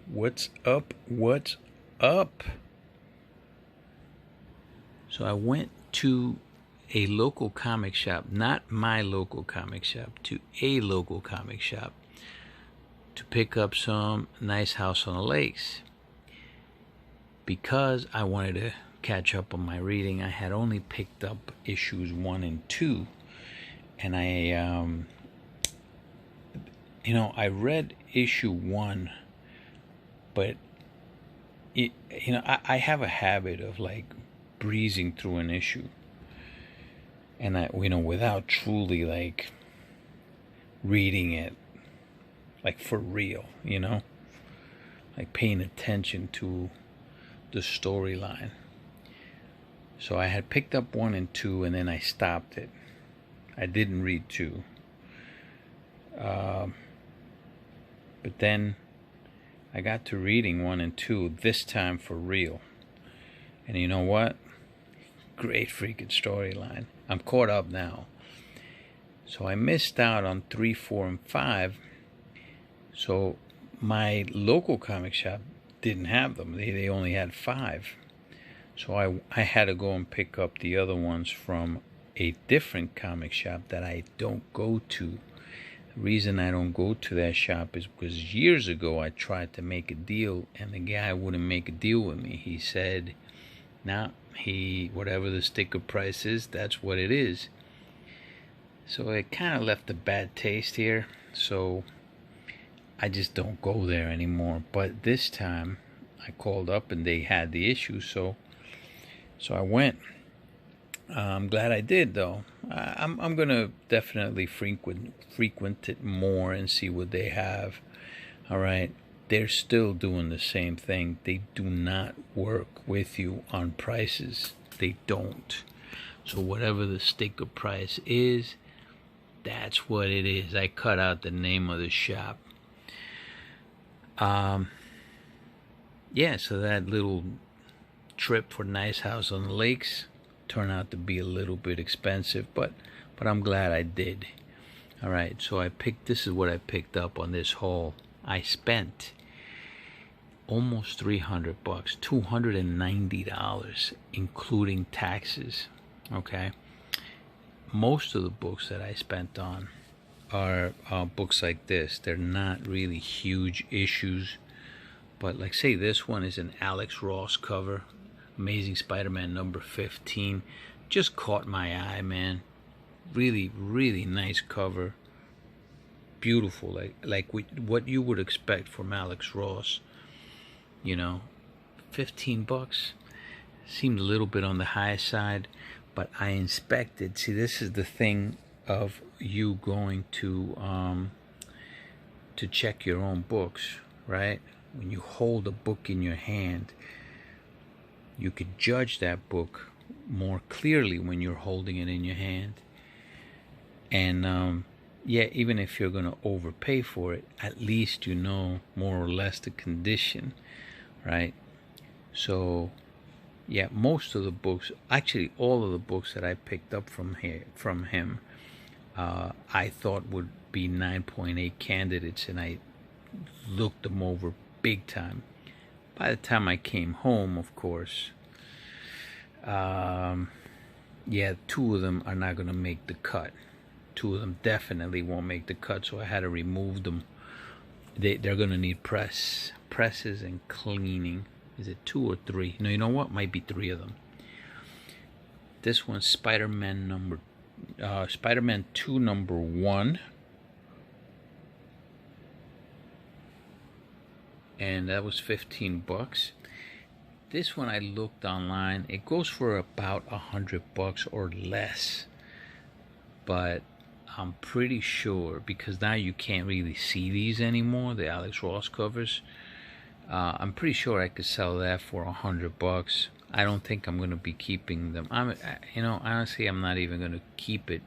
What's up? What's up? So I went to a local comic shop, not my local comic shop, to a local comic shop to pick up some Nice House on the Lakes because I wanted to catch up on my reading. I had only picked up issues 1 and 2, and I read issue 1, but I have a habit of like breezing through an issue, and without truly like reading it like for real, like paying attention to the storyline. So I had picked up 1 and 2, and then I stopped it. I didn't read 2. But then I got to reading 1 and 2, this time for real. And you know what? Great freaking storyline. I'm caught up now. So I missed out on 3, 4, and 5. So my local comic shop didn't have them. They only had 5. So I had to go and pick up the other ones from a different comic shop that I don't go to. The reason I don't go to that shop is because years ago I tried to make a deal, and the guy wouldn't make a deal with me. He said, nah, whatever the sticker price is, that's what it is. So it kind of left a bad taste here. So I just don't go there anymore. But this time I called up and they had the issue, so I went. I'm glad I did, though. I'm gonna definitely frequent it more and see what they have. All right, they're still doing the same thing. They do not work with you on prices. They don't. So whatever the sticker price is, that's what it is. I cut out the name of the shop. Yeah, so that little trip for Nice House on the Lakes turned out to be a little bit expensive, but I'm glad I did. All right, so this is what I picked up on this haul. I spent almost $300, $290, including taxes. Okay, most of the books that I spent on are books like this. They're not really huge issues, but like say this one is an Alex Ross cover, Amazing Spider-Man number 15. Just caught my eye, man. Really, really nice cover. Beautiful, like what you would expect from Alex Ross. $15 seemed a little bit on the high side, but I inspected. See, this is the thing of you going to check your own books, right? When you hold a book in your hand, you could judge that book more clearly when you're holding it in your hand. And yeah, even if you're going to overpay for it, at least you know more or less the condition, right? So yeah, most of the books, actually all of the books that I picked up from him, I thought would be 9.8 candidates, and I looked them over big time. By the time I came home, of course, yeah, 2 of them are not going to make the cut. 2 of them definitely won't make the cut, so I had to remove them. They're going to need presses and cleaning. Is it 2 or 3? No, you know what? Might be 3 of them. This one's Spider-Man 2 number 1. And that was $15. This one I looked online. It goes for about $100 or less. But I'm pretty sure, because now you can't really see these anymore, the Alex Ross covers. I'm pretty sure I could sell that for $100. I don't think I'm going to be keeping them. Honestly, I'm not even going to keep it.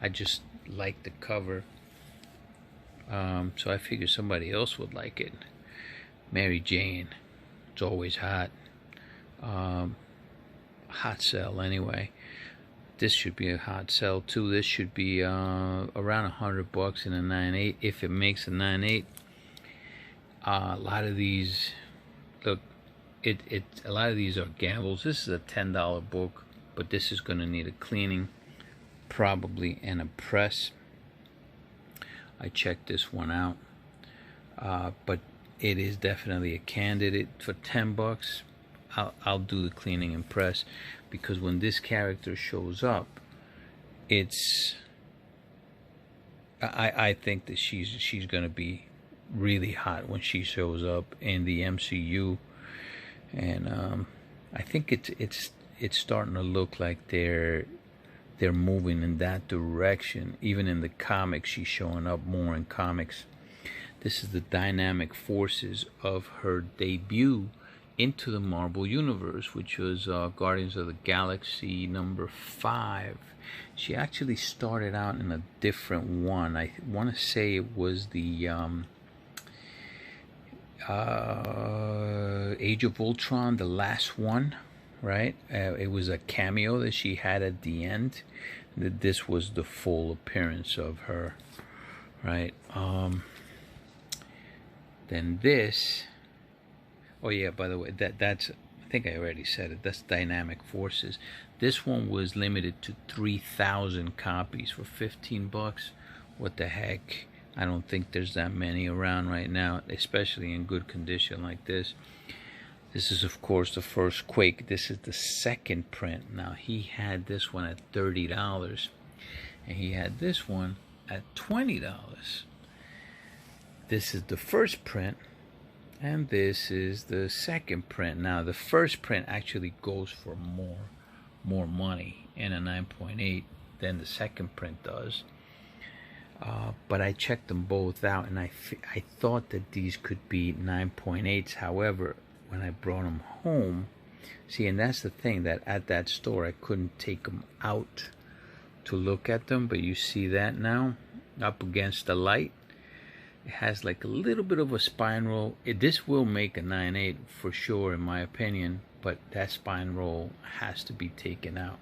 I just like the cover. So I figured somebody else would like it. Mary Jane, it's always hot. Hot sell anyway. This should be a hot sell too. This should be around $100 in a 9.8 if it makes a 9.8. A lot of these, look, a lot of these are gambles. This is a $10 book, but this is going to need a cleaning, probably, and a press. I checked this one out, but it is definitely a candidate for $10. I'll do the cleaning and press, because when this character shows up, it's I think that she's gonna be really hot when she shows up in the MCU, and I think it's starting to look like they're moving in that direction. Even in the comics, she's showing up more in comics. This is the dynamic forces of her debut into the Marvel Universe, which was Guardians of the Galaxy #5. She actually started out in a different one. I want to say it was the Age of Ultron, the last one, right? It was a cameo that she had at the end. This was the full appearance of her, right? Then this, oh yeah, by the way, that's, I think I already said it, that's Dynamic Forces. This one was limited to 3,000 copies for $15. What the heck? I don't think there's that many around right now, especially in good condition like this. This is, of course, the first Quake. This is the second print. Now, he had this one at $30, and he had this one at $20. This is the first print, and this is the second print. Now, the first print actually goes for more money in a 9.8 than the second print does. But I checked them both out, and I thought that these could be 9.8s. However, when I brought them home, see, and that's the thing, that at that store I couldn't take them out to look at them, but you see that now up against the light. It has like a little bit of a spine roll. This will make a 9.8 for sure, in my opinion, but that spine roll has to be taken out.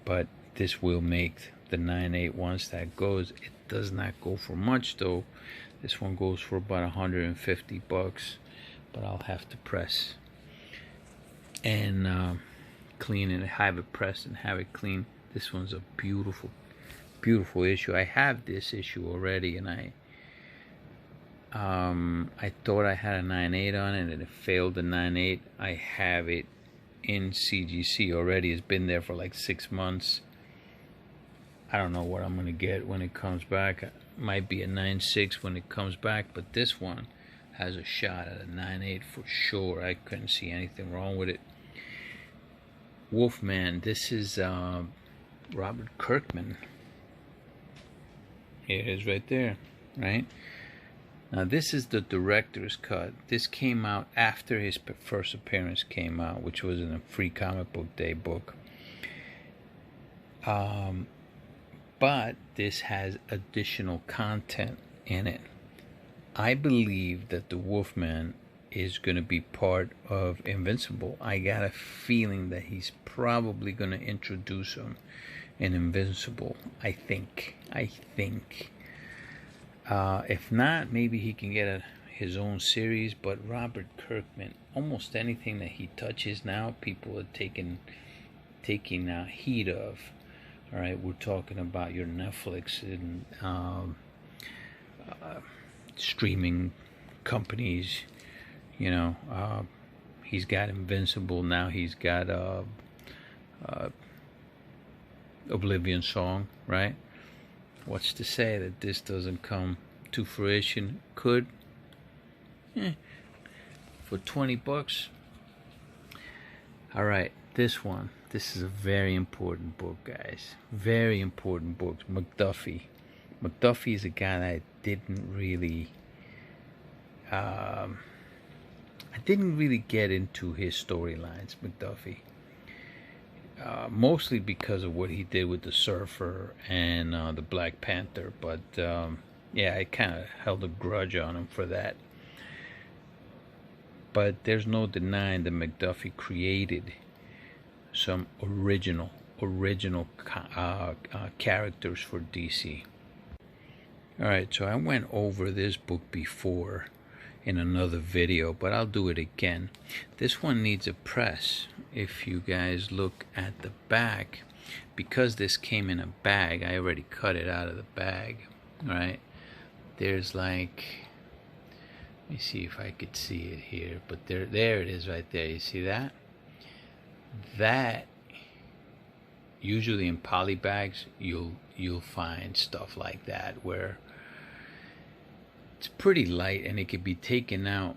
But this will make the 9.8 once that goes. It does not go for much though. This one goes for about $150, but I'll have to press and clean it, have it pressed and have it clean. This one's a beautiful issue. I have this issue already, and I thought I had a 9.8 on it, and it failed the 9.8. I have it in CGC already. It's been there for like 6 months. I don't know what I'm gonna get when it comes back. It might be a 9.6 when it comes back, but this one has a shot at a 9.8 for sure. I couldn't see anything wrong with it. Wolfman, this is Robert Kirkman. Here it is right there, right? Now this is the director's cut. This came out after his first appearance came out, which was in a Free Comic Book Day book. But this has additional content in it. I believe that the Wolfman is going to be part of Invincible. I got a feeling that he's probably going to introduce him in Invincible. I think. If not, maybe he can get his own series. But Robert Kirkman, almost anything that he touches now, people are taking heed of. All right, we're talking about your Netflix and streaming companies. You know, he's got Invincible now. He's got Oblivion Song, right? What's to say that this doesn't come to fruition? Could. For $20. All right, this one. This is a very important book, guys. Very important book. McDuffie. McDuffie is a guy that I didn't really get into his storylines, McDuffie. Mostly because of what he did with the Surfer and the Black Panther. But yeah, I kind of held a grudge on him for that. But there's no denying that McDuffie created some original characters for DC. Alright, so I went over this book before in another video, but I'll do it again. This one needs a press. If you guys look at the back, because this came in a bag, I already cut it out of the bag. Alright, there's like, let me see if I could see it here, but there it is right there. You see that? That, usually in poly bags, you'll find stuff like that where it's pretty light and it can be taken out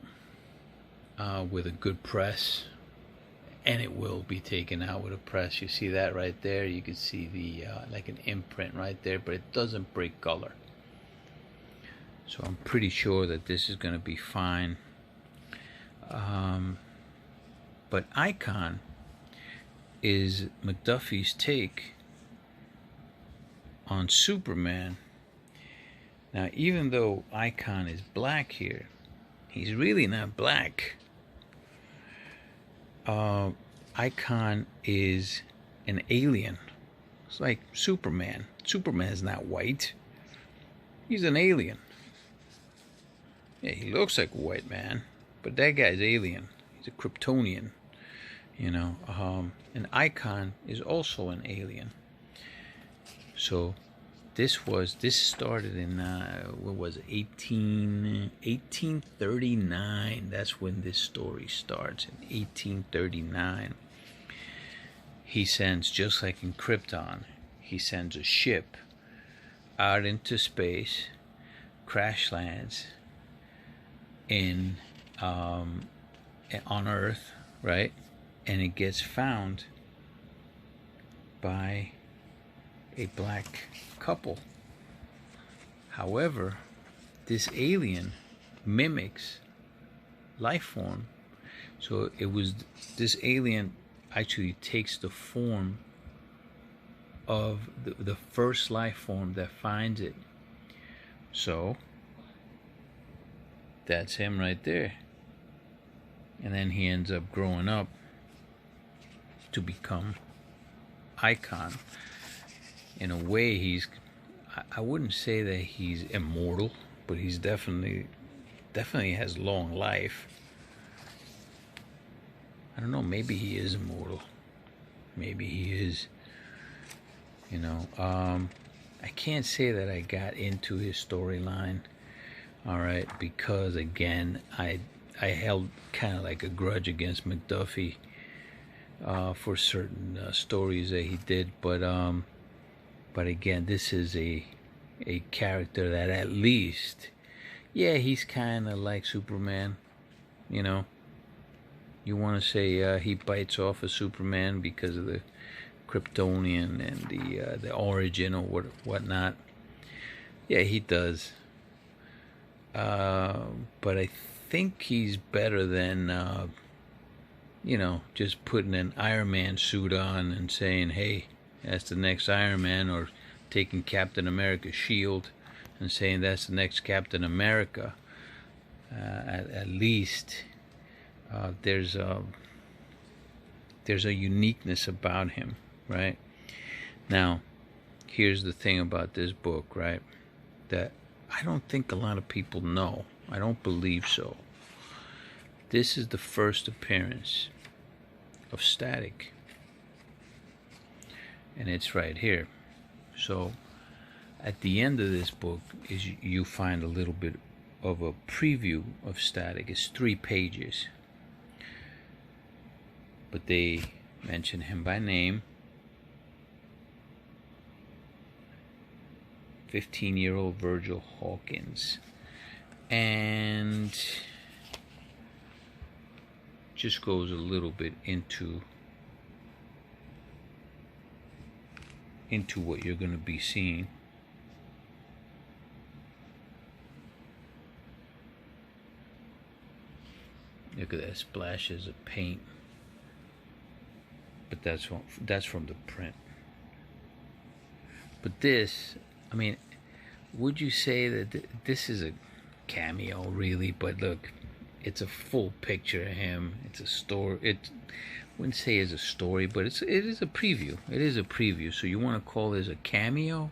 with a good press, and it will be taken out with a press. You see that right there? You can see the like an imprint right there, but it doesn't break color. So I'm pretty sure that this is going to be fine. But Icon is McDuffie's take on Superman. Now, even though Icon is black here, he's really not black. Icon is an alien. It's like Superman. Superman's not white. He's an alien. Yeah, he looks like a white man, but that guy's alien. He's a Kryptonian, you know. An Icon is also an alien. So this started in what was it, 1839. That's when this story starts, in 1839. He sends, just like in Krypton, he sends a ship out into space, crash lands in on Earth, right? And it gets found by a black couple. However, this alien mimics life form. So it was, this alien actually takes the form of the first life form that finds it. So that's him right there. And then he ends up growing up to become Icon. In a way, he's, I wouldn't say that he's immortal, but he's definitely has long life. I don't know, maybe he is immortal. Maybe he is, you know. I can't say that I got into his storyline, all right, because again, I held kind of like a grudge against McDuffie for certain stories that he did, but again, this is a character that at least, yeah, he's kind of like Superman, you know. You want to say he bites off of Superman because of the Kryptonian and the origin or whatnot. Yeah, he does. But I think he's better than, you know, just putting an Iron Man suit on and saying, hey, that's the next Iron Man, or taking Captain America's shield and saying that's the next Captain America. At least there's a uniqueness about him, right? Now, here's the thing about this book, right, that I don't think a lot of people know. I don't believe so. This is the first appearance of Static, and it's right here. So at the end of this book is you find a little bit of a preview of Static. It's 3 pages, but they mention him by name. 15-year-old Virgil Hawkins, and just goes a little bit into what you're going to be seeing. Look at that, splashes of paint, but that's from the print. But this, I mean, would you say that this is a cameo, really? But look, it's a full picture of him. It's a story. It wouldn't say it's a story, but it is a preview. It is a preview. So you want to call this a cameo?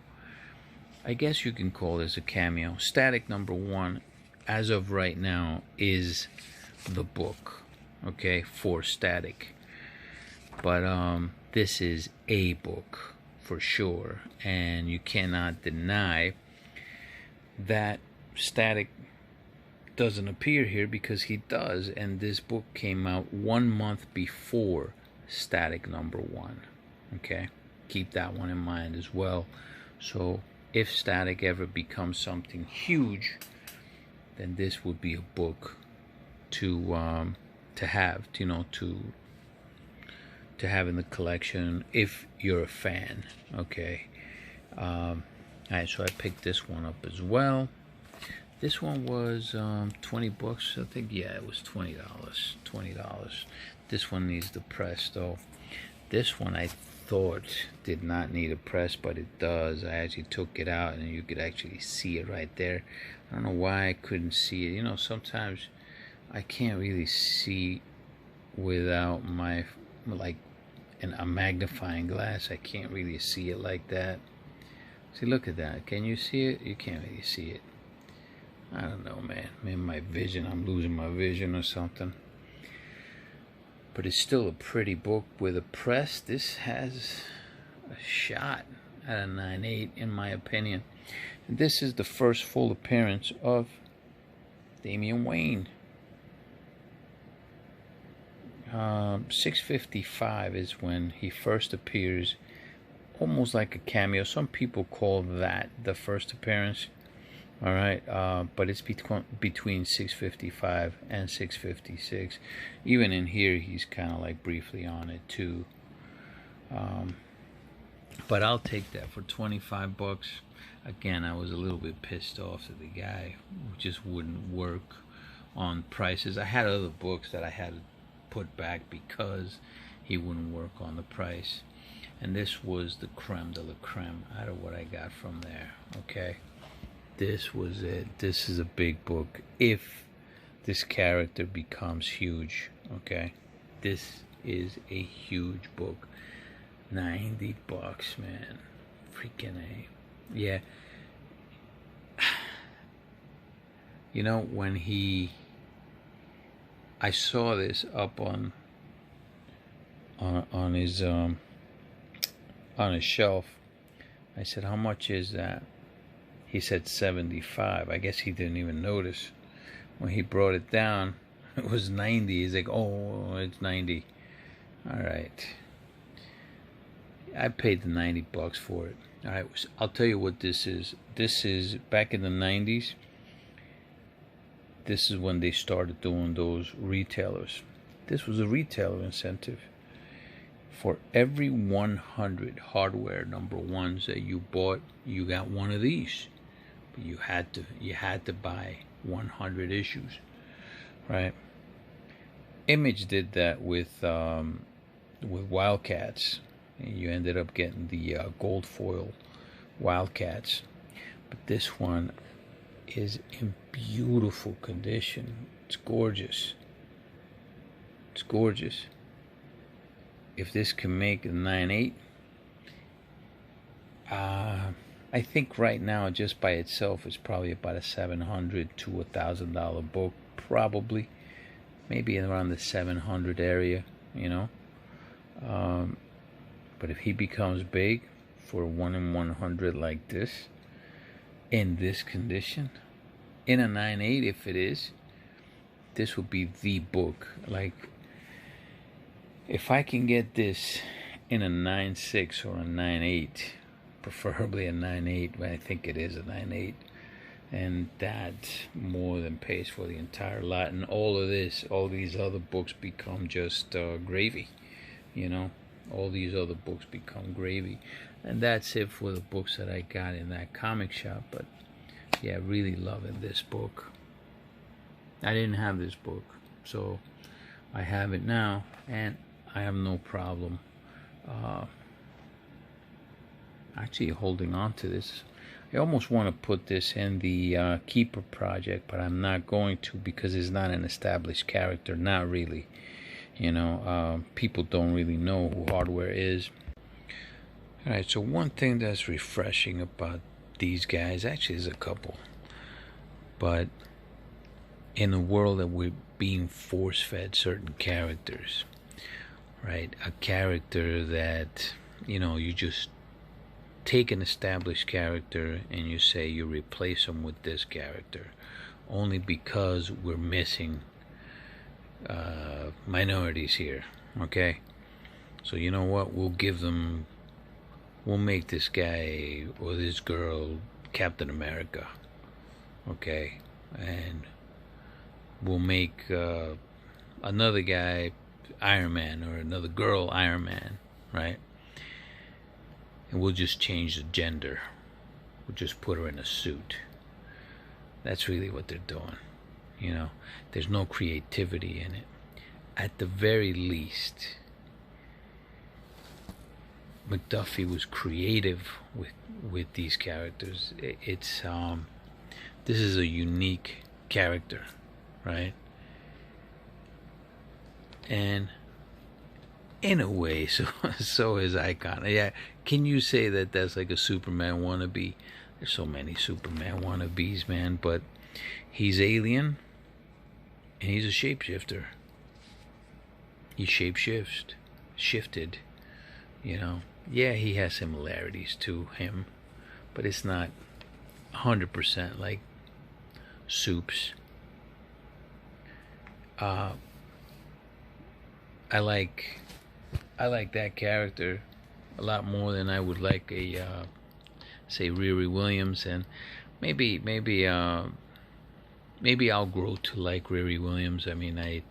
I guess you can call this a cameo. Static #1, as of right now, is the book, okay, for Static. But this is a book for sure, and you cannot deny that Static doesn't appear here, because he does, and this book came out 1 month before Static #1. Okay, keep that one in mind as well. So if Static ever becomes something huge, then this would be a book to have, to have in the collection if you're a fan. Okay. Alright, so I picked this one up as well. This one was $20, I think. Yeah, it was $20. This one needs the press though. This one I thought did not need a press, but it does. I actually took it out and you could actually see it right there. I don't know why I couldn't see it. Sometimes I can't really see without my a magnifying glass. I can't really see it like that. See, look at that. Can you see it? You can't really see it. I don't know, man. Maybe my vision, I'm losing my vision or something. But it's still a pretty book with a press. This has a shot at a 9.8 in my opinion. And this is the first full appearance of Damian Wayne. 655 is when he first appears, almost like a cameo. Some people call that the first appearance. All right, but it's between 655 and 656. Even in here, he's kind of like briefly on it too. But I'll take that for $25. Again, I was a little bit pissed off that the guy just wouldn't work on prices. I had other books that I had to put back because he wouldn't work on the price, and this was the creme de la creme out of what I got from there. Okay, this was it. This is a big book if this character becomes huge. Okay, this is a huge book. $90, man. Freaking A. Yeah. When I saw this up on his shelf, I said, how much is that? He said 75. I guess he didn't even notice. When he brought it down, it was 90. He's like, oh, it's 90. All right. I paid the $90 for it. All right, I'll tell you what this is. This is back in the 90s. This is when they started doing those retailers. This was a retailer incentive. For every 100 hardware #1s that you bought, you got one of these. But you had to buy 100 issues, right? Image did that with Wildcats. You ended up getting the gold foil Wildcats, but this one is in beautiful condition. It's gorgeous. It's gorgeous. If this can make a 9.8, I think right now just by itself is probably about a $700 to $1,000 book, probably, maybe around the 700 area, But if he becomes big for 1 in 100 like this, in this condition, in a 9.8, if it is, this would be the book. Like, if I can get this in a 9.6 or a 9.8, preferably a 9.8, but I think it is a 9.8, and that more than pays for the entire lot. And all these other books become just gravy, all these other books become gravy. And that's it for the books that I got in that comic shop. But yeah, really loving this book. I didn't have this book, so I have it now, and I have no problem actually holding on to this. I almost want to put this in the Keeper project, but I'm not going to, because it's not an established character. Not really. People don't really know who Hardware is. Alright, so one thing that's refreshing about these guys, actually there's a couple, but in a world that we're being force-fed certain characters, right? A character that, you just take an established character and you say you replace them with this character only because we're missing minorities here, okay? So you know what? We'll make this guy or this girl Captain America, okay? And we'll make another guy Iron Man or another girl Iron Man, right? And we'll just change the gender. We'll just put her in a suit. That's really what they're doing, There's no creativity in it. At the very least, McDuffie was creative with these characters. It's this is a unique character, right? And in a way, so is Icon. Yeah, can you say that that's like a Superman wannabe? There's so many Superman wannabes, man, but he's alien and he's a shapeshifter. He shifted, Yeah, he has similarities to him, but it's not 100% like Soup's. I like that character a lot more than I would like a say Riri Williams, and maybe I'll grow to like Riri Williams. I mean, I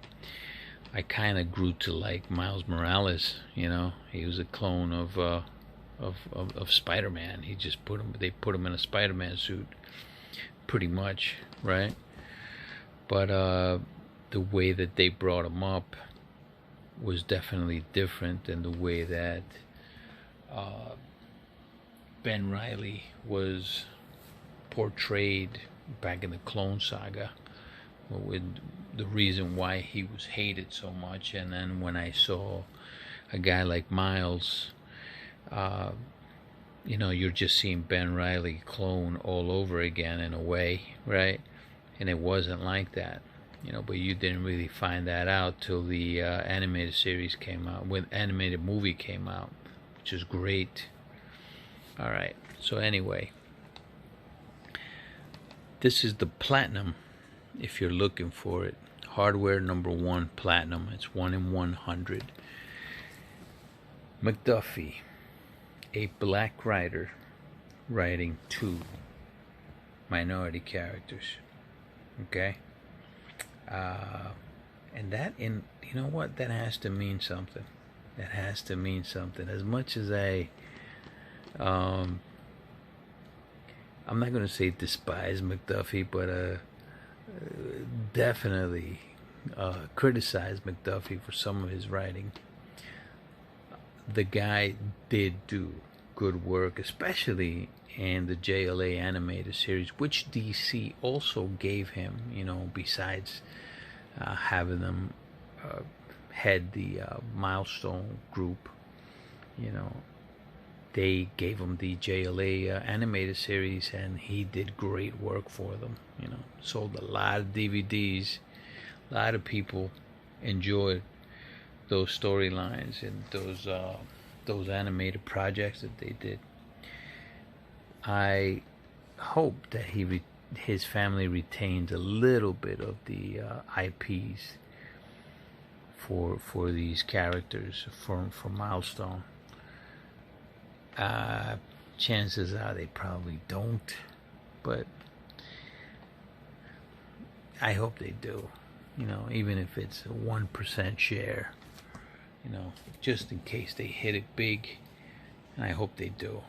kind of grew to like Miles Morales. He was a clone of Spider-Man. They put him in a Spider-Man suit, pretty much, right? But the way that they brought him up was definitely different than the way that Ben Reilly was portrayed back in the Clone Saga, with the reason why he was hated so much. And then when I saw a guy like Miles, you're just seeing Ben Reilly clone all over again in a way, right? And it wasn't like that, but you didn't really find that out till the animated series came out, when animated movie came out, which is great. All right, so anyway, this is the Platinum, if you're looking for it. Hardware #1 Platinum. It's 1 in 100. McDuffie, a black writer writing 2 minority characters. Okay? And that, you know what? That has to mean something. That has to mean something. As much as I'm not going to say despise McDuffie, but definitely criticize McDuffie for some of his writing. The guy did do good work, especially in the JLA animated series, which DC also gave him, besides having them head the Milestone group. They gave him the JLA animated series, and he did great work for them. Sold a lot of DVDs. A lot of people enjoyed those storylines and those animated projects that they did. I hope that his family retains a little bit of the IPs for these characters for Milestone. Chances are they probably don't, but I hope they do. Even if it's a 1% share, just in case they hit it big, and I hope they do.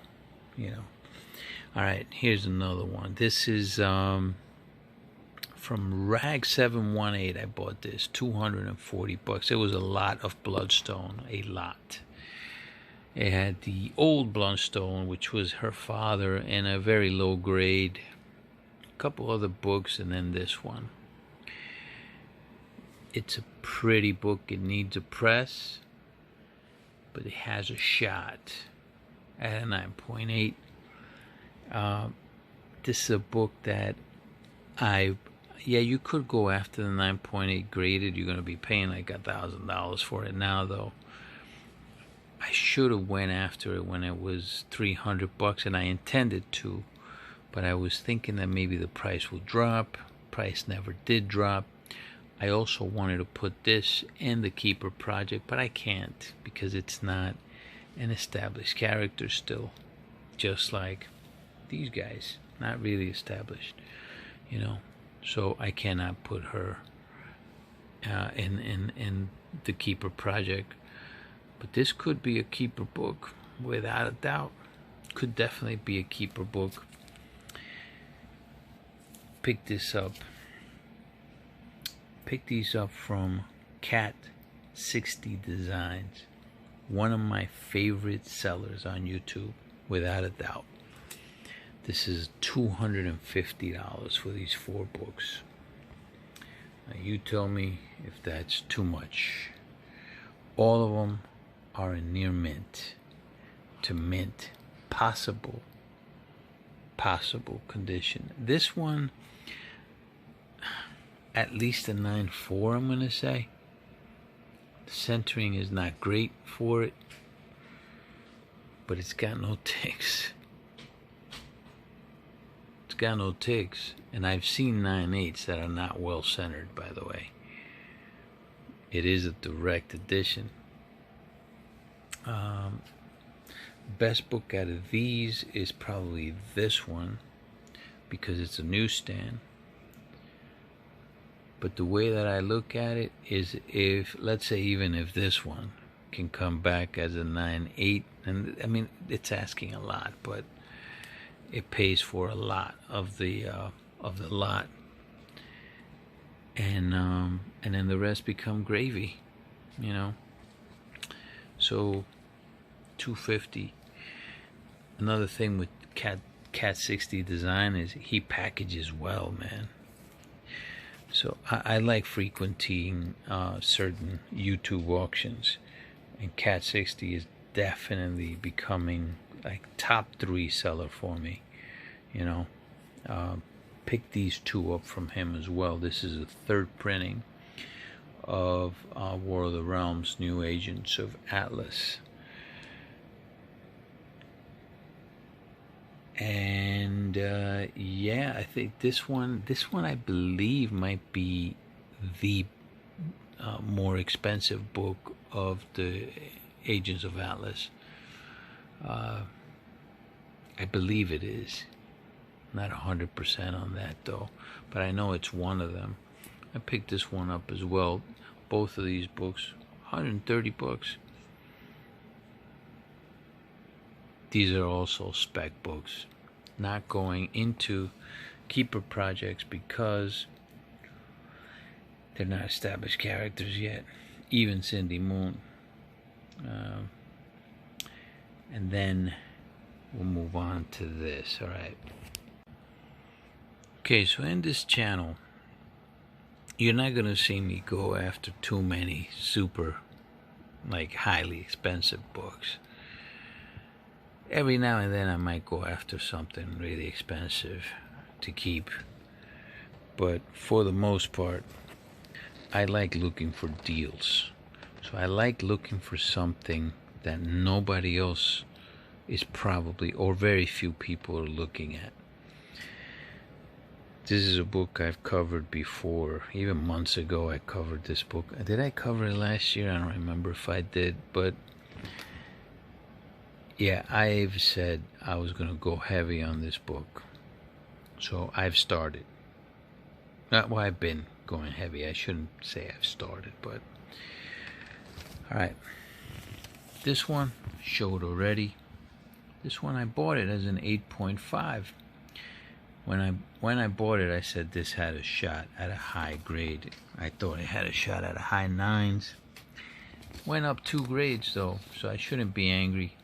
All right, here's another one. This is from Rag718. I bought this, $240. It was a lot of Bloodstone, a lot. It had the old Bloodstone, which was her father, and a very low grade, a couple other books, and then this one. It's a pretty book. It needs a press, but it has a shot at a 9.8. this is a book that yeah, you could go after the 9.8 graded. You're going to be paying like $1,000 for it now, though. I should have went after it when it was $300, and I intended to, but I was thinking that maybe the price will drop. Price never did drop. I also wanted to put this in the Keeper Project, but I can't because it's not an established character still, just like these guys, not really established, you know. So I cannot put her in the Keeper Project. But this could be a Keeper book, without a doubt. Could definitely be a Keeper book. Pick this up. Pick these up from Cat 60 Designs. One of my favorite sellers on YouTube, without a doubt. This is $250 for these 4 books. Now you tell me if that's too much. All of them are in near mint to mint possible condition. This one, at least a 9.4, I'm gonna say. The centering is not great for it, but it's got no ticks. It's got no ticks, and I've seen 9.8s that are not well centered, by the way. It is a direct edition. Best book out of these is probably this one, because it's a newsstand. But the way that I look at it is, if, let's say, even if this one can come back as a 9.8, and I mean, it's asking a lot, but it pays for a lot of the lot, and then the rest become gravy, you know. So $250. Another thing with Cat 60 Design is he packages well, man. So I like frequenting certain YouTube auctions, and Cat 60 is definitely becoming like top 3 seller for me, you know. Pick these 2 up from him as well. This is a 3rd printing of War of the Realms, New Agents of Atlas. And yeah, I think this one I believe might be the more expensive book of the Agents of Atlas. I believe it is. Not 100% on that though, but I know it's one of them. I picked this one up as well. Both of these books, $130. These are also spec books, not going into Keeper projects because they're not established characters yet, even Cindy Moon. And then we'll move on to this. All right. Okay, so in this channel, you're not going to see me go after too many super, like, highly expensive books. Every now and then I might go after something really expensive to keep, but for the most part I like looking for deals. So I like looking for something that nobody else is probably, or very few people are looking at. This is a book I've covered before. Even months ago I covered this book. Did I cover it last year? I don't remember if I did, but yeah, I've said I was going to go heavy on this book. So I've started. Not why I've been going heavy. I shouldn't say I've started, but alright. This one showed already. This one I bought it as an 8.5. When I bought it, I said this had a shot at a high grade. I thought it had a shot at a high 9s. Went up 2 grades though, so I shouldn't be angry.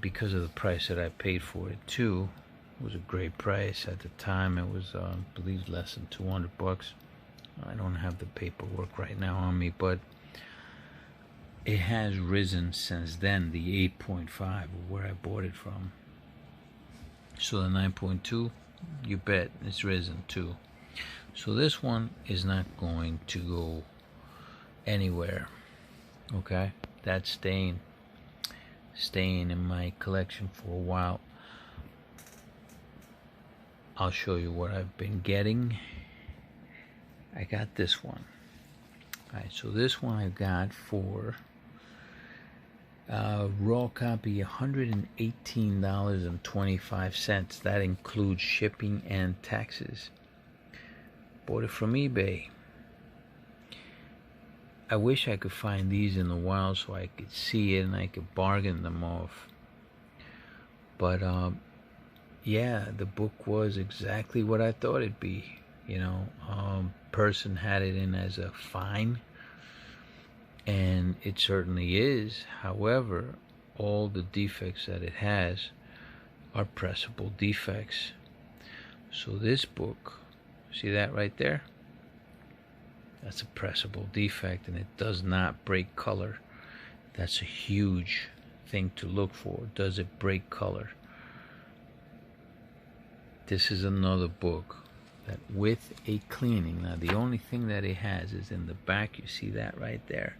Because of the price that I paid for it too. It was a great price at the time. It was I believe less than $200. I don't have the paperwork right now on me, but it has risen since then, the 8.5 where I bought it from. So the 9.2, you bet it's risen too. So this one is not going to go anywhere. Okay, that's staying in my collection for a while. I'll show you what I've been getting. I got this one. Alright, so this one I got for raw copy, $118.25. That includes shipping and taxes. Bought it from eBay. I wish I could find these in the wild so I could see it and I could bargain them off. But yeah, the book was exactly what I thought it'd be. You know, person had it in as a fine, and it certainly is. However, all the defects that it has are pressable defects. So this book, see that right there? That's a pressable defect, and it does not break color. That's a huge thing to look for. Does it break color? This is another book that with a cleaning, now the only thing that it has is in the back. You see that right there?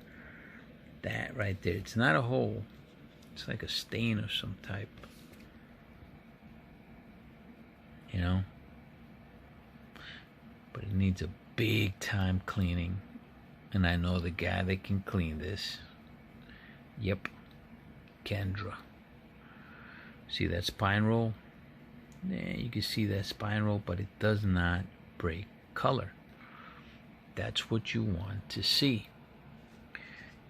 That right there. It's not a hole. It's like a stain of some type. You know? But it needs a big time cleaning. And I know the guy that can clean this. Yep. Kendra. See that spine roll? Yeah, you can see that spine roll, but it does not break color. That's what you want to see.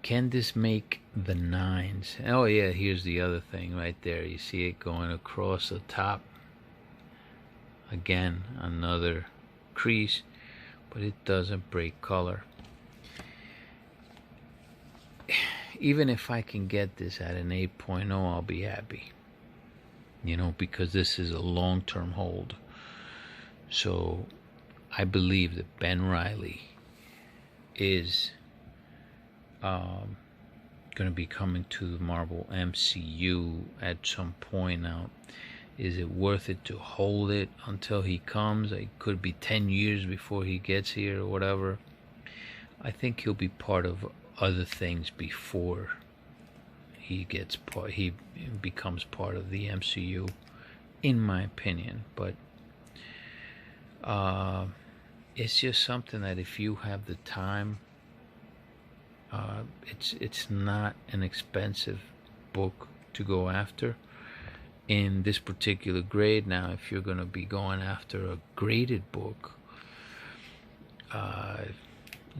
Can this make the 9s? Oh yeah, here's the other thing right there. You see it going across the top. Again, another crease, but it doesn't break color. Even if I can get this at an 8.0, I'll be happy. You know, because this is a long-term hold. So I believe that Ben Reilly is going to be coming to the Marvel MCU at some point. Now, is it worth it to hold it until he comes? It could be 10 years before he gets here or whatever. I think he'll be part of other things before he becomes part of the MCU, in my opinion. But it's just something that if you have the time, it's not an expensive book to go after in this particular grade. Now, if you're going to be going after a graded book,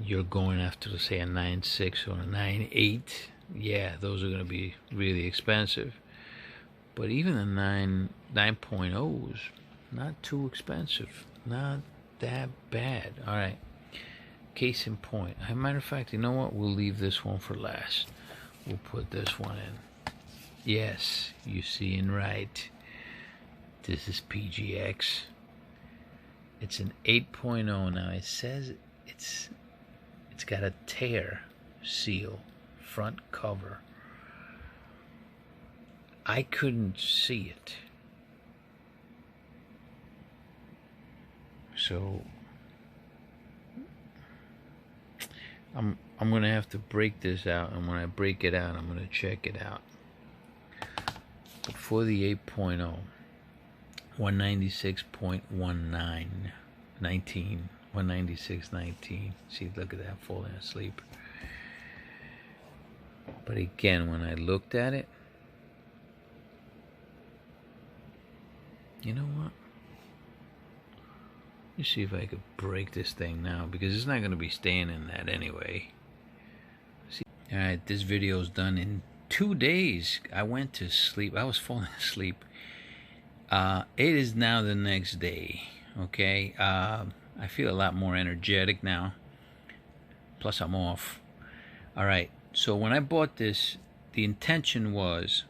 you're going after, let's say, a 9.6 or a 9.8. Yeah, those are going to be really expensive. But even the 9.0s, not too expensive. Not that bad. All right. Case in point. As a matter of fact, you know what? We'll leave this one for last. We'll put this one in. Yes, you seeing right. This is PGX. It's an 8.0 now. It says it's got a tear seal. Front cover. I couldn't see it, so I'm gonna have to break this out, and when I break it out, I'm gonna check it out. But for the 8.0, 196.19, 196.19. See, look at that, falling asleep. But again, when I looked at it, you know what? Let me see if I could break this thing now, because it's not going to be staying in that anyway. See? Alright, this video is done in 2 days. I went to sleep. I was falling asleep. It is now the next day. Okay? I feel a lot more energetic now. Plus, I'm off. Alright. So when I bought this, the intention was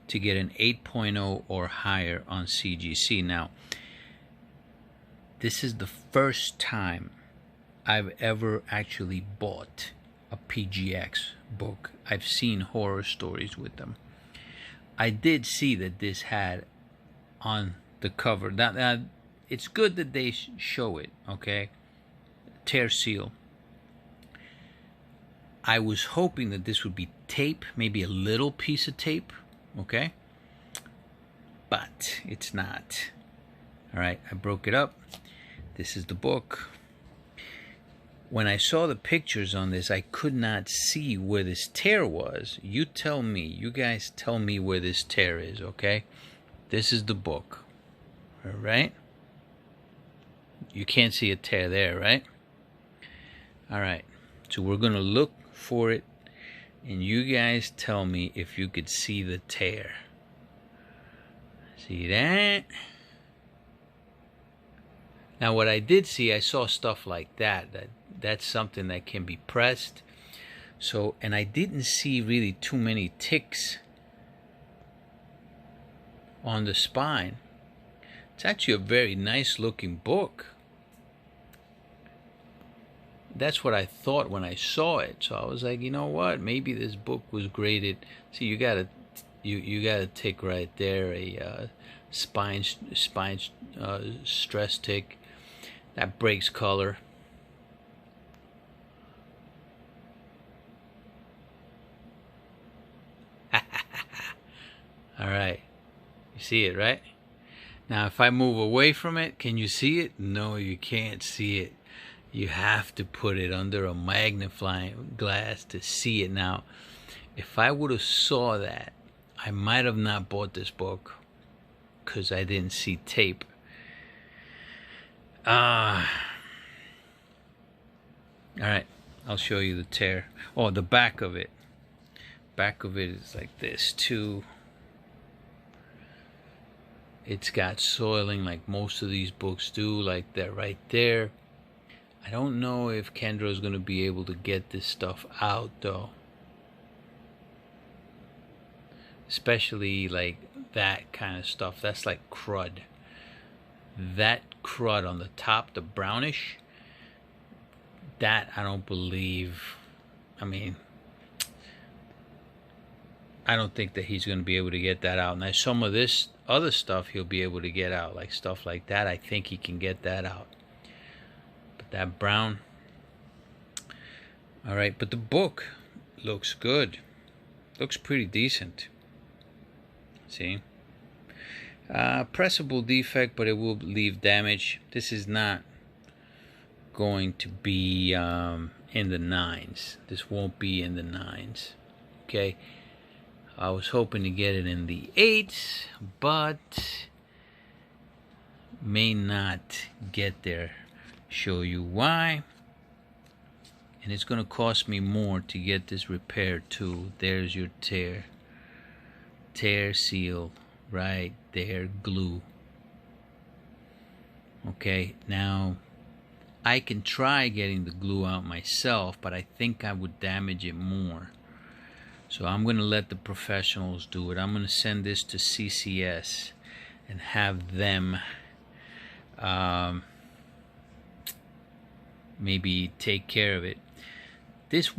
to get an 8.0 or higher on CGC. Now, this is the first time I've ever actually bought a PGX book. I've seen horror stories with them. I did see that this had on the cover. Now it's good that they show it, okay? Tear seal. I was hoping that this would be tape, maybe a little piece of tape, okay? But it's not. All right, I broke it up. This is the book. When I saw the pictures on this, I could not see where this tear was. You tell me, you guys tell me where this tear is, okay? This is the book, all right? You can't see a tear there, right? All right, so we're gonna look for it, and you guys tell me if you could see the tear. See that? Now what I did see, I saw stuff like that's something that can be pressed. So, and I didn't see really too many ticks on the spine. It's actually a very nice looking book. That's what I thought when I saw it. So I was like, you know what? Maybe this book was graded. See, you gotta tick right there a spine stress tick. That breaks color. All right, you see it, right? Now if I move away from it, can you see it? No, you can't see it. You have to put it under a magnifying glass to see it. Now if I would have saw that, I might have not bought this book because I didn't see tape. All right, I'll show you the tear. Oh, the back of it. Back of it is like this too. It's got soiling like most of these books do, like that right there. I don't know if Kendra is going to be able to get this stuff out though. Especially like that kind of stuff. That's like crud. That crud on the top, the brownish, that I don't believe. I mean, I don't think that he's going to be able to get that out. Now some of this other stuff he'll be able to get out, like stuff like that. I think he can get that out. But that brown. All right, but the book looks good. Looks pretty decent. See? Pressable defect, but it will leave damage. This is not going to be in the 9s. This won't be in the 9s. Okay? I was hoping to get it in the 8s, but may not get there. Show you why. And it's going to cost me more to get this repaired too. There's your tear. Tear seal right there, glue. Okay, now I can try getting the glue out myself, but I think I would damage it more. So I'm going to let the professionals do it. I'm going to send this to CCS and have them maybe take care of it. This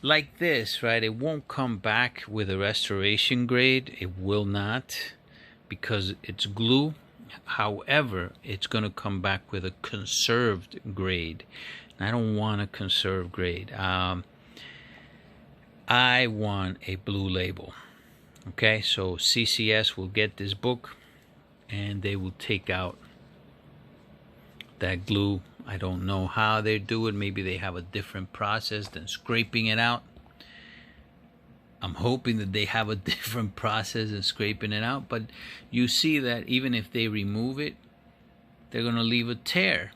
like this, right? It won't come back with a restoration grade. It will not, because it's glue. However, it's going to come back with a conserved grade. And I don't want a conserved grade. I want a blue label. Okay, so CCS will get this book and they will take out that glue. I don't know how they do it. Maybe they have a different process than scraping it out. I'm hoping that they have a different process than scraping it out. But you see that even if they remove it, they're going to leave a tear.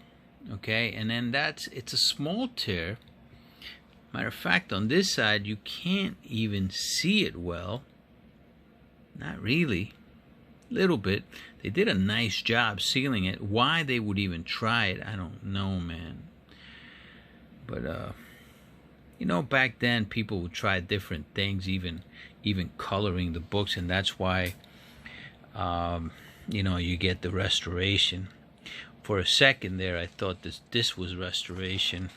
Okay, and then it's a small tear. Matter of fact, on this side, you can't even see it well. Not really. Little bit. They did a nice job sealing it. Why they would even try it, I don't know, man. But you know, back then people would try different things, even coloring the books, and that's why you know, you get the restoration. For a second there, I thought this was restoration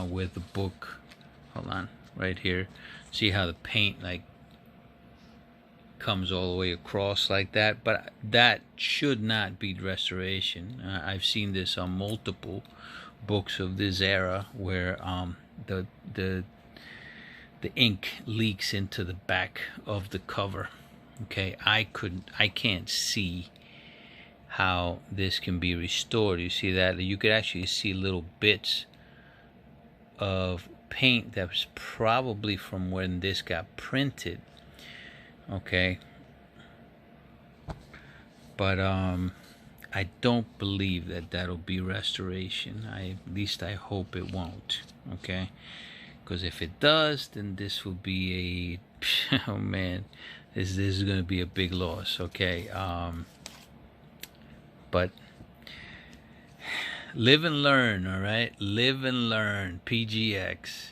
with the book. Hold on, right here. See how the paint, like, comes all the way across like that, but that should not be restoration. I've seen this on multiple books of this era where the ink leaks into the back of the cover. Okay, I can't see how this can be restored. You see that? You could actually see little bits of paint that was probably from when this got printed. Okay, but I don't believe that that'll be restoration. At least I hope it won't. Okay, because if it does, then this will be a oh man, this is going to be a big loss. Okay, but live and learn. All right, live and learn. PGX.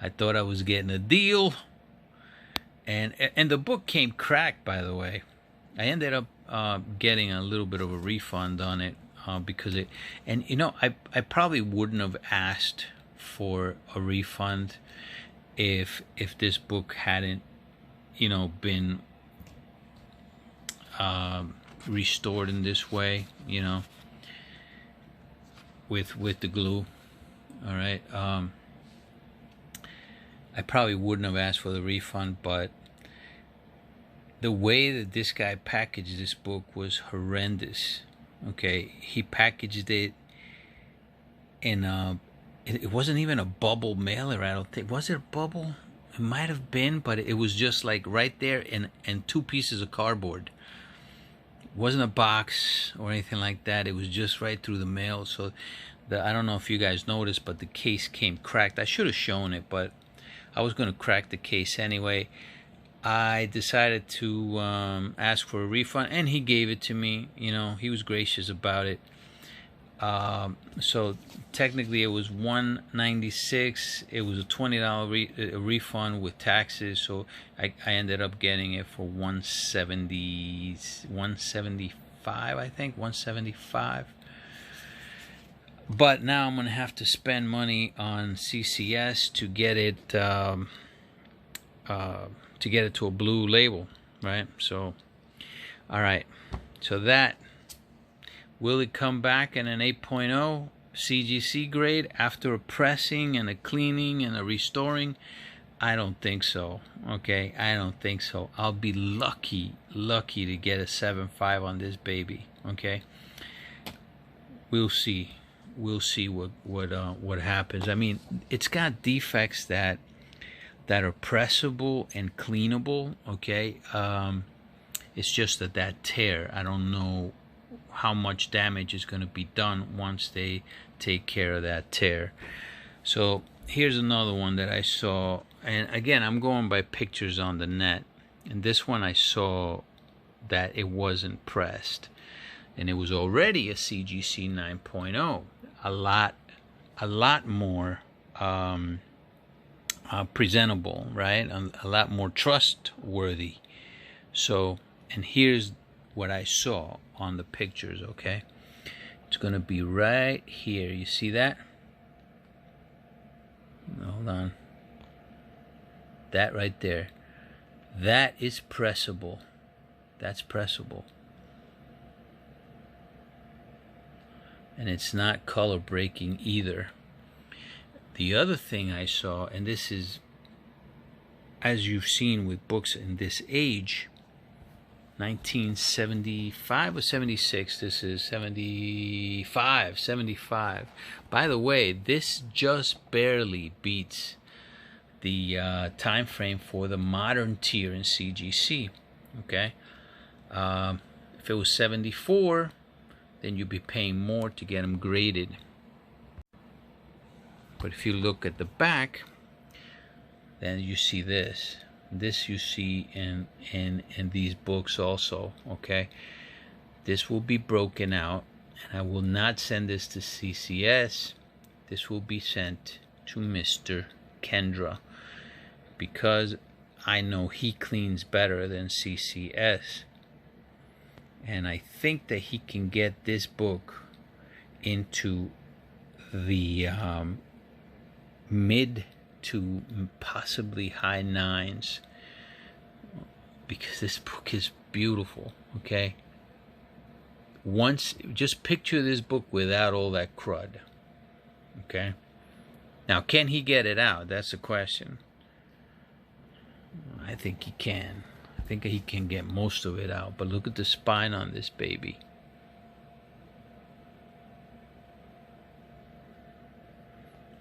I thought I was getting a deal, and the book came cracked, by the way. I ended up getting a little bit of a refund on it because it, and you know, I probably wouldn't have asked for a refund if this book hadn't, you know, been restored in this way, you know, with the glue. All right, I probably wouldn't have asked for the refund, but the way that this guy packaged this book was horrendous. Okay, he packaged it in it wasn't even a bubble mailer, I don't think. Was it a bubble? It might have been, but it was just like right there in 2 pieces of cardboard. It wasn't a box or anything like that. It was just right through the mail. So I don't know if you guys noticed, but the case came cracked. I should have shown it, but I was going to crack the case anyway. I decided to ask for a refund, and he gave it to me. You know, he was gracious about it. So technically it was $196. It was a $20 refund with taxes, so I ended up getting it for $175, I think, $175. But now I'm gonna have to spend money on CCS to get it to a blue label, right? So, all right. So that, will it come back in an 8.0 CGC grade after a pressing and a cleaning and a restoring? I don't think so. Okay, I don't think so. I'll be lucky to get a 7.5 on this baby. Okay, we'll see. We'll see what happens. I mean, it's got defects that are pressable and cleanable. Okay, it's just that tear, I don't know how much damage is going to be done once they take care of that tear. So here's another one that I saw, and again, I'm going by pictures on the net, and this one I saw that it wasn't pressed, and it was already a CGC 9.0, a lot more presentable, right? A lot more trustworthy. So, and here's what I saw on the pictures. Okay, it's gonna be right here. You see that? Hold on. That right there, that is pressable. That's pressable, and it's not color breaking either. The other thing I saw, and this is, as you've seen with books in this age, 1975 or 76, this is 75. By the way, this just barely beats the time frame for the modern tier in CGC. Okay, if it was 74, then you'd be paying more to get them graded. But if you look at the back, then you see this. This you see in these books also. Okay, this will be broken out, and I will not send this to CCS. This will be sent to Mr. Kendra, because I know he cleans better than CCS, and I think that he can get this book into the mid to possibly high 9s because this book is beautiful, okay? Just picture this book without all that crud, okay? Now, can he get it out? That's the question. I think he can. I think he can get most of it out. But look at the spine on this baby.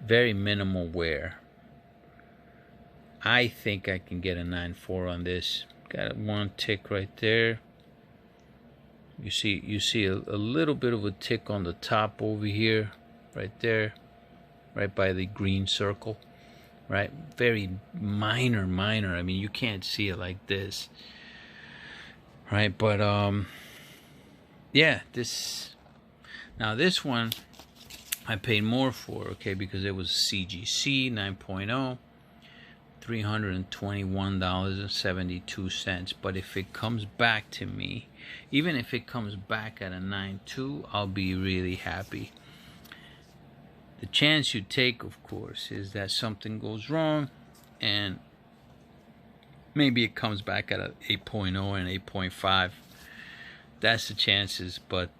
Very minimal wear. I think I can get a 9.4 on this. Got one tick right there. You see a little bit of a tick on the top over here, right there, right by the green circle, right? Very minor. I mean, you can't see it like this, right? But yeah, this one I paid more for, okay, because it was CGC 9.0, $321.72. But if it comes back to me, even if it comes back at a 9.2, I'll be really happy. The chance you take, of course, is that something goes wrong and maybe it comes back at a 8.0 and 8.5. That's the chances. But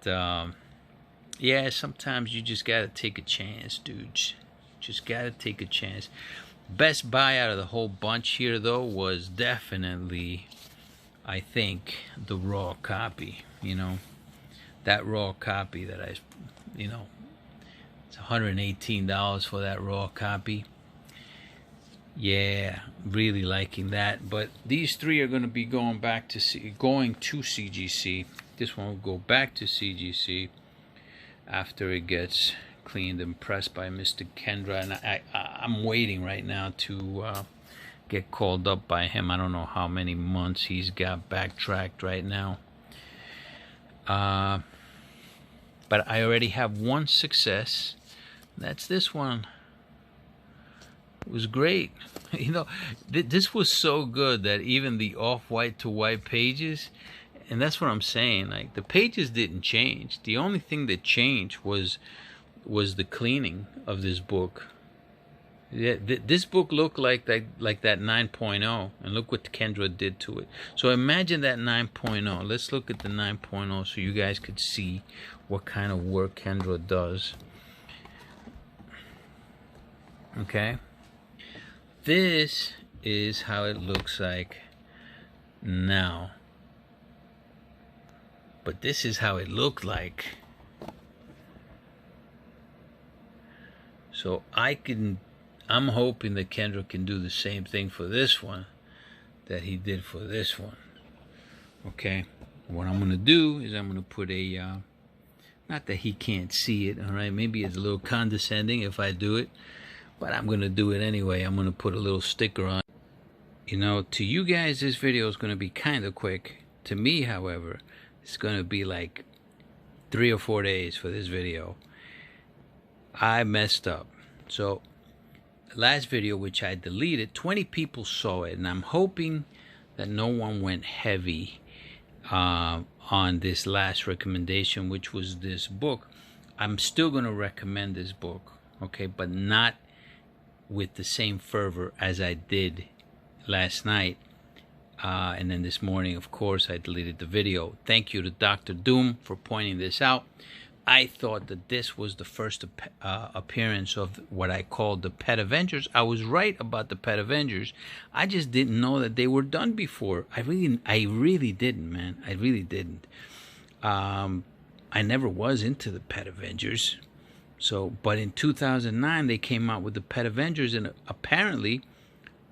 yeah, sometimes you just gotta take a chance, dudes. Just gotta take a chance. Best buy out of the whole bunch here, though, was definitely, I think, the raw copy. You know, that raw copy that it's $118 for that raw copy. Yeah, really liking that. But these three are going to be going to CGC. This one will go back to CGC after it gets cleaned and pressed by Mr. Kendra, and I'm waiting right now to get called up by him. I don't know how many months he's got backtracked right now, but I already have one success. That's this one. It was great. You know, this was so good that even the off-white to white pages, and that's what I'm saying, like, the pages didn't change. The only thing that changed was the cleaning of this book. Yeah, this book looked like that 9.0, and look what Kendra did to it. So imagine that 9.0. Let's look at the 9.0 so you guys could see what kind of work Kendra does. Okay, this is how it looks like now, but this is how it looked like. So I'm hoping that Kendra can do the same thing for this one that he did for this one. Okay, what I'm gonna do is I'm gonna put a not that he can't see it, all right, maybe it's a little condescending if I do it, but I'm gonna do it anyway. I'm gonna put a little sticker on. You know, to you guys this video is gonna be kind of quick. To me, however, it's gonna be like 3 or 4 days for this video. I messed up. So last video, which I deleted, 20 people saw it, and I'm hoping that no one went heavy on this last recommendation, which was this book. I'm still going to recommend this book, okay, but not with the same fervor as I did last night. And then this morning, of course, I deleted the video. Thank you to Dr. Doom for pointing this out. I thought that this was the first appearance of what I called the Pet Avengers. I was right about the Pet Avengers. I just didn't know that they were done before. I really didn't, man. I really didn't. I never was into the Pet Avengers. So, but in 2009, they came out with the Pet Avengers, and apparently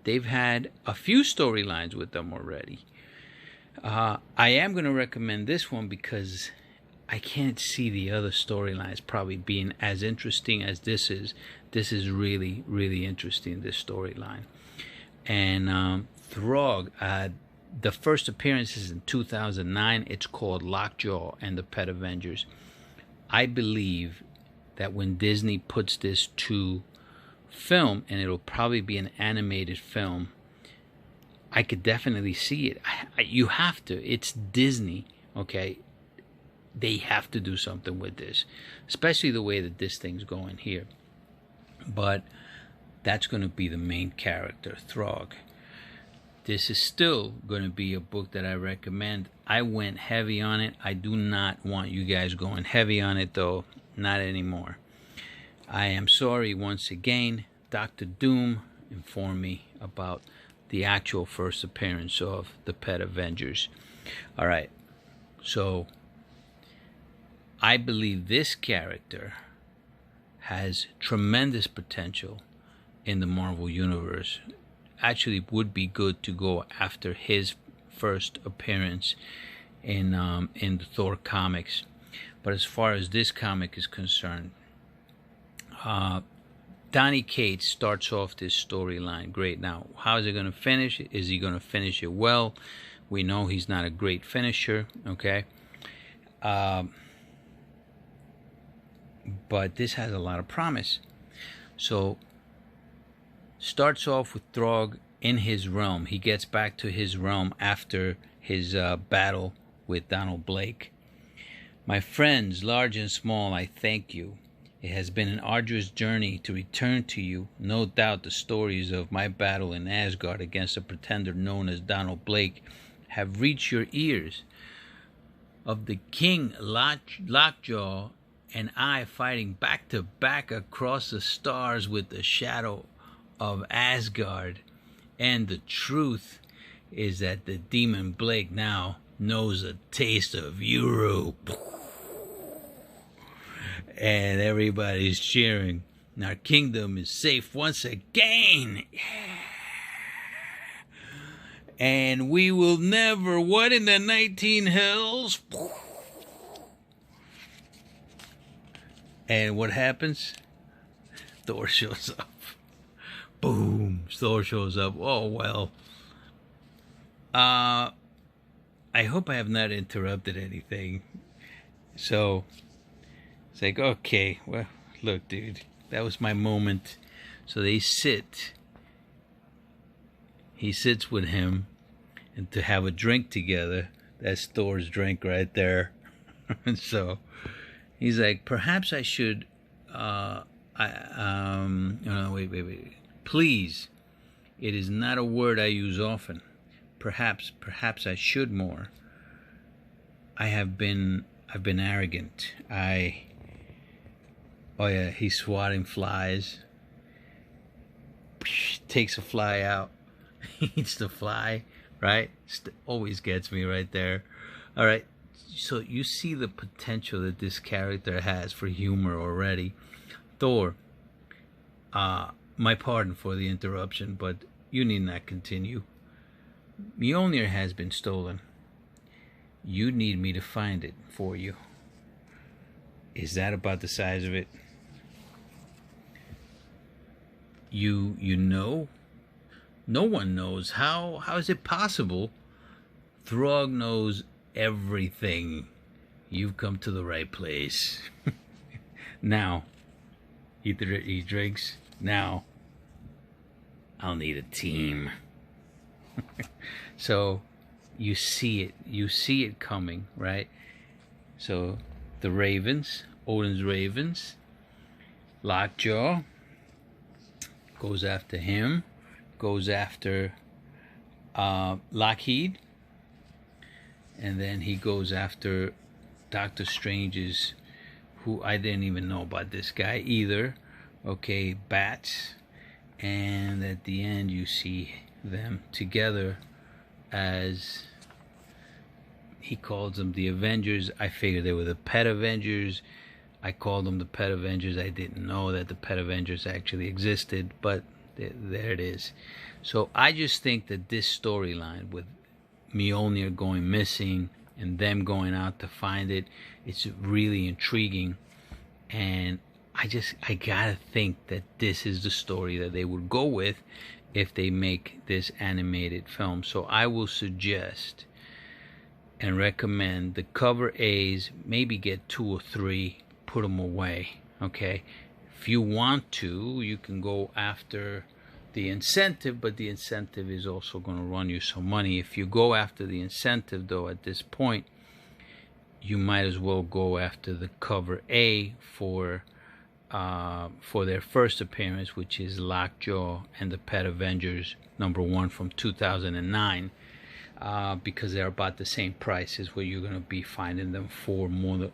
they've had a few storylines with them already. I am going to recommend this one because I can't see the other storylines probably being as interesting as this is. This is really, really interesting, this storyline. And Throg, the first appearance is in 2009. It's called Lockjaw and the Pet Avengers. I believe that when Disney puts this to film, and it'll probably be an animated film, I could definitely see it. You have to. It's Disney, okay? They have to do something with this, especially the way that this thing's going here. But that's going to be the main character, Throg. this is still going to be a book that I recommend. I went heavy on it. I do not want you guys going heavy on it, though. Not anymore. I am sorry once again. Dr. Doom informed me about the actual first appearance of the Pet Avengers. All right. So I believe this character has tremendous potential in the Marvel Universe. Actually, would be good to go after his first appearance in the Thor comics. But as far as this comic is concerned, Donny Cates starts off this storyline great. Now, how is he going to finish? Is he going to finish it well? We know he's not a great finisher, okay? But this has a lot of promise. So, starts off with Throg in his realm. He gets back to his realm after his battle with Donald Blake. My friends, large and small, I thank you. It has been an arduous journey to return to you. No doubt the stories of my battle in Asgard against a pretender known as Donald Blake have reached your ears. Of the King Lockjaw and I fighting back to back across the stars with the shadow of Asgard. And the truth is that the demon Blake now knows a taste of Europe. And everybody's cheering. Our kingdom is safe once again. Yeah. And we will never, what in the 19 hells? And what happens? Thor shows up. Boom. Thor shows up. Oh, well. I hope I have not interrupted anything. So, it's like, okay, well, look, dude, that was my moment. So they sit. He sits with him, and to have a drink together. That's Thor's drink right there. And so he's like, perhaps I should, wait. Please, it is not a word I use often. Perhaps I should more. I've been arrogant. Oh yeah, he's swatting flies. Takes a fly out. Eats the fly, right? Always gets me right there. All right, so you see the potential that this character has for humor already. Thor, my pardon for the interruption, but you need not continue. Mjolnir has been stolen. You need me to find it for you. Is that about the size of it? You know? No one knows. How is it possible? Throg knows everything. You've come to the right place. Now, he drinks. Now, I'll need a team. So, you see it. You see it coming, right? So, the Ravens, Odin's Ravens, Lockjaw goes after him, goes after Lockheed, and then he goes after Doctor Strange's, who I didn't even know about this guy either, okay, Bats, and at the end you see them together as he calls them the Avengers. I figured they were the Pet Avengers. I called them the Pet Avengers. I didn't know that the Pet Avengers actually existed, but there it is. So I just think that this storyline with Mjolnir going missing and them going out to find it, it's really intriguing. And I gotta think that this is the story that they would go with if they make this animated film. So I will suggest and recommend the cover A's, maybe get 2 or 3, put them away, okay? If you want to, you can go after the incentive, but the incentive is also going to run you some money. If you go after the incentive, though, at this point, you might as well go after the cover A for for their first appearance, which is Lockjaw and the Pet Avengers #1 from 2009, because they're about the same price as what you're going to be finding them for. More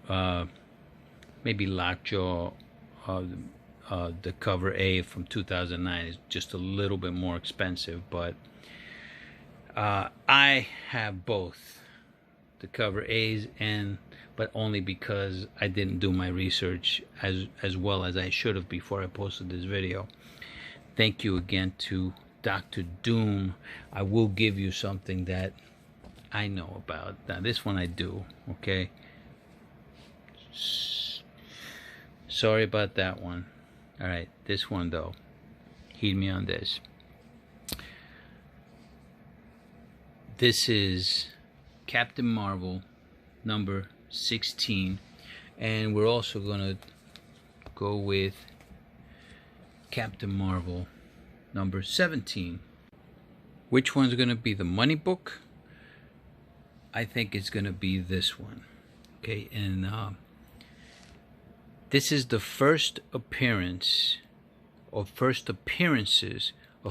maybe Lockjaw, the cover A from 2009 is just a little bit more expensive, but I have both the cover A's, but only because I didn't do my research as well as I should have before I posted this video. Thank you again to Dr. Doom. I will give you something that I know about. Now this one I do, okay? Sorry about that one. Alright, this one though, heed me on this. This is Captain Marvel #16, and we're also gonna go with Captain Marvel #17. Which one's gonna be the money book? I think it's gonna be this one. Okay, and this is the first appearances of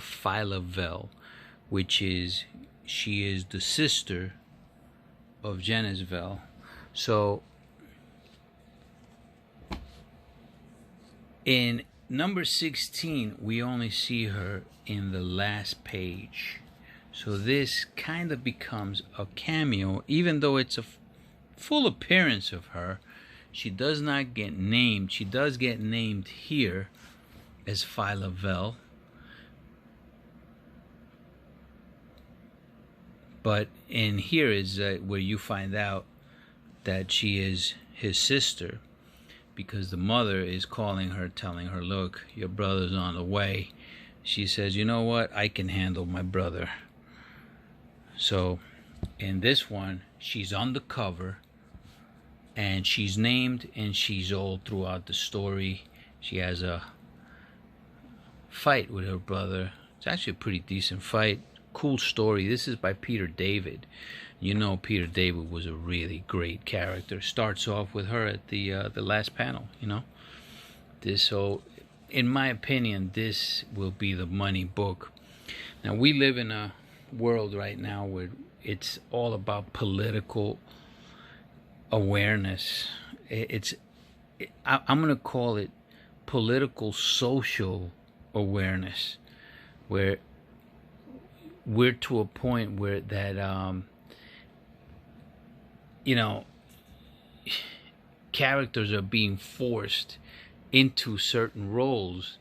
Phylla-Vell, which is, she is the sister of Genis-Vell. So in #16 we only see her in the last page, so this kind of becomes a cameo, even though it's a full appearance of her. She does not get named. She does get named here as Phylla-Vell, but in here is where you find out that she is his sister, because the mother is calling her, telling her, look, your brother's on the way. She says, you know what, I can handle my brother. So in this one, she's on the cover, and she's named, and she's all throughout the story. She has a fight with her brother. It's actually a pretty decent fight. Cool story. This is by Peter David. You know, Peter David was a really great character. Starts off with her at the last panel. You know, this. So, in my opinion, this will be the money book. Now, we live in a world right now where it's all about political awareness. I'm gonna call it political social awareness, where we're to a point where that you know, characters are being forced into certain roles,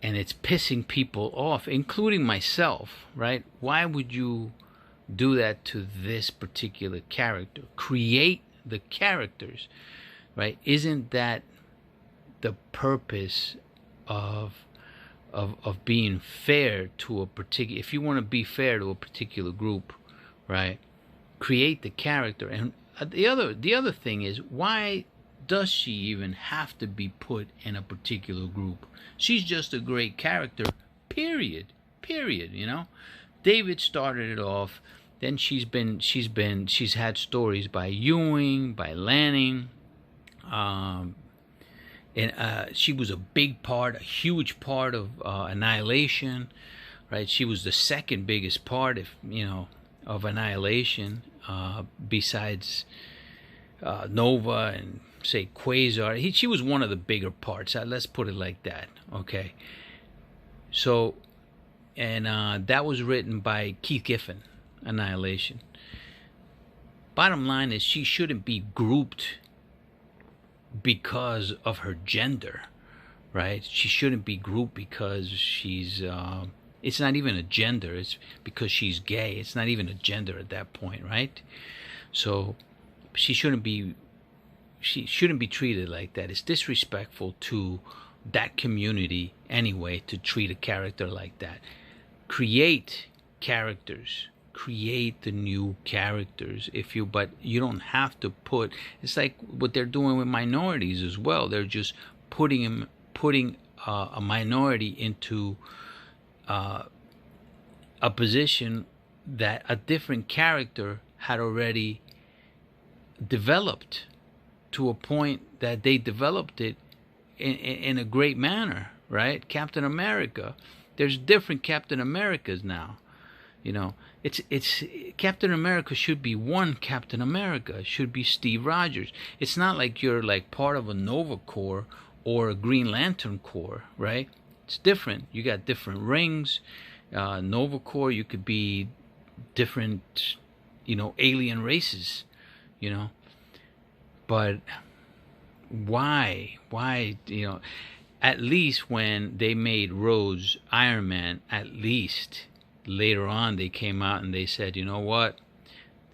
and it's pissing people off, including myself, right? Why would you do that to this particular character? Create the characters, right? Isn't that the purpose of being fair to a particular, if you want to be fair to a particular group, right? Create the character. And the other thing is, why does she even have to be put in a particular group? She's just a great character, period, you know. David started it off, then she's had stories by Ewing, by Lanning, and she was a huge part of Annihilation, right? She was the second biggest part, of Annihilation, besides Nova and say Quasar. She was one of the bigger parts. Let's put it like that. Okay. So, and that was written by Keith Giffen, Annihilation. Bottom line is, she shouldn't be grouped because of her gender, right? She shouldn't be grouped because she's it's not even a gender. It's because she's gay. It's not even a gender at that point, right? So she shouldn't be treated like that. It's disrespectful to that community anyway to treat a character like that. Create characters. Create the new characters, but you don't have to put. It's like what they're doing with minorities as well. They're just putting a minority into a position that a different character had already developed, to a point that they developed it in a great manner, right? Captain America. There's different Captain Americas now. You know, it's Captain America should be one Captain America. It should be Steve Rogers. It's not like you're like part of a Nova Corps or a Green Lantern Corps, right? It's different. You got different rings. Nova Corps, you could be different, you know, alien races, you know. But why, you know, at least when they made Rhodes Iron Man, at least later on they came out and they said, you know what,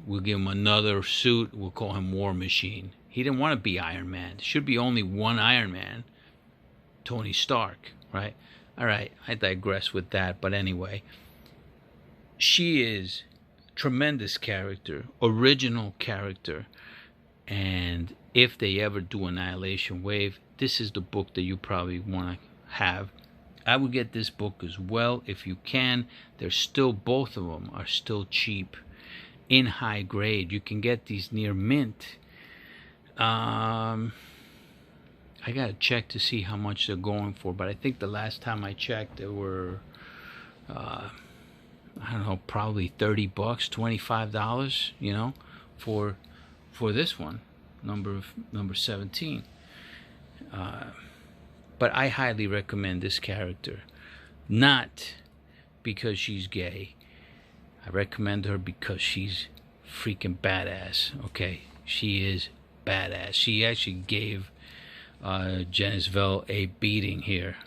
we'll give him another suit, we'll call him War Machine. He didn't want to be Iron Man. There should be only one Iron Man, Tony Stark, right? All right, I digress with that, but anyway, she is tremendous character, original character, and if they ever do Annihilation Wave, this is the book that you probably want to have. I would get this book as well if you can. There's still, both of them are still cheap in high grade. You can get these near mint. I gotta check to see how much they're going for, but I think the last time I checked they were I don't know, probably $30, $25, you know, for this one, number 17. But I highly recommend this character, not because she's gay. I recommend her because she's freaking badass. Okay, she is badass. She actually gave Phylla-Vell a beating here.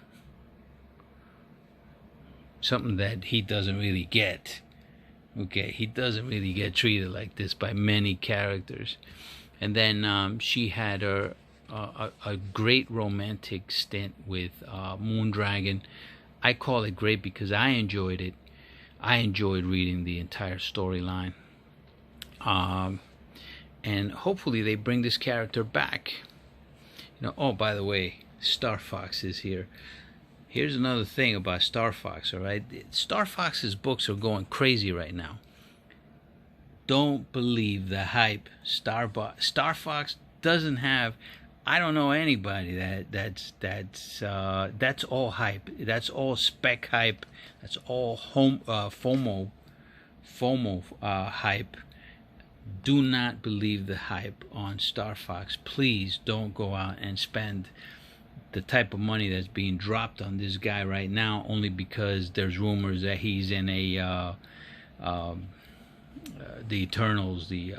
Something that he doesn't really get. Okay, he doesn't really get treated like this by many characters. And then she had a great romantic stint with Moondragon. I call it great because I enjoyed it. I enjoyed reading the entire storyline. And hopefully they bring this character back. You know, oh, by the way, Star Fox is here. Here's another thing about Star Fox, all right? Star Fox's books are going crazy right now. Don't believe the hype. Star Fox doesn't have, I don't know anybody that's all hype. That's all spec hype. That's all FOMO hype. Do not believe the hype on Star Fox. Please don't go out and spend the type of money that's being dropped on this guy right now only because there's rumors that he's in a the Eternals, you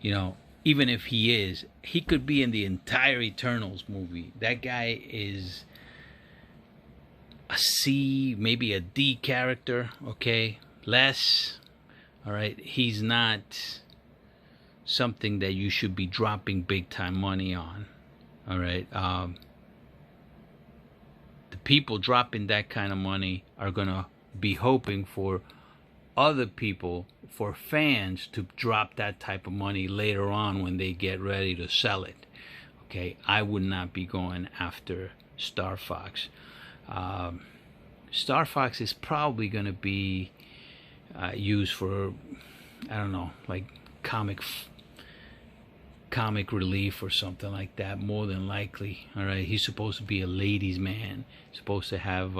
know, even if he is, he could be in the entire Eternals movie. That guy is a C, maybe a D character, okay, less. All right, he's not something that you should be dropping big time money on. All right, the people dropping that kind of money are gonna be hoping for other people, for fans, to drop that type of money later on when they get ready to sell it. Okay, I would not be going after Star Fox. Star Fox is probably going to be used for, I don't know, like comic relief or something like that, more than likely. All right, he's supposed to be a ladies' man. He's supposed to have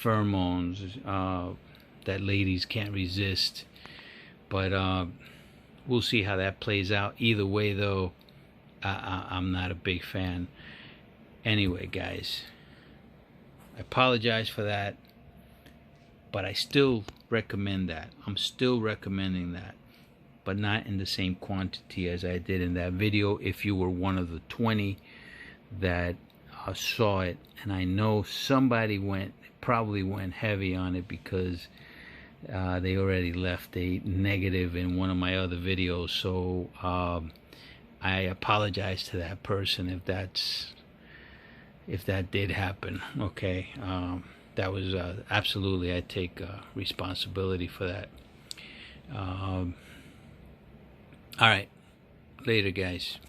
pheromones that ladies can't resist. But we'll see how that plays out. Either way, though, I'm not a big fan. Anyway, guys, I apologize for that, but I still recommend that. I'm still recommending that, but not in the same quantity as I did in that video. If you were one of the 20 that saw it, and I know somebody probably went heavy on it because they already left a negative in one of my other videos, so I apologize to that person if that did happen. Okay, that was absolutely, I take responsibility for that. All right, later, guys.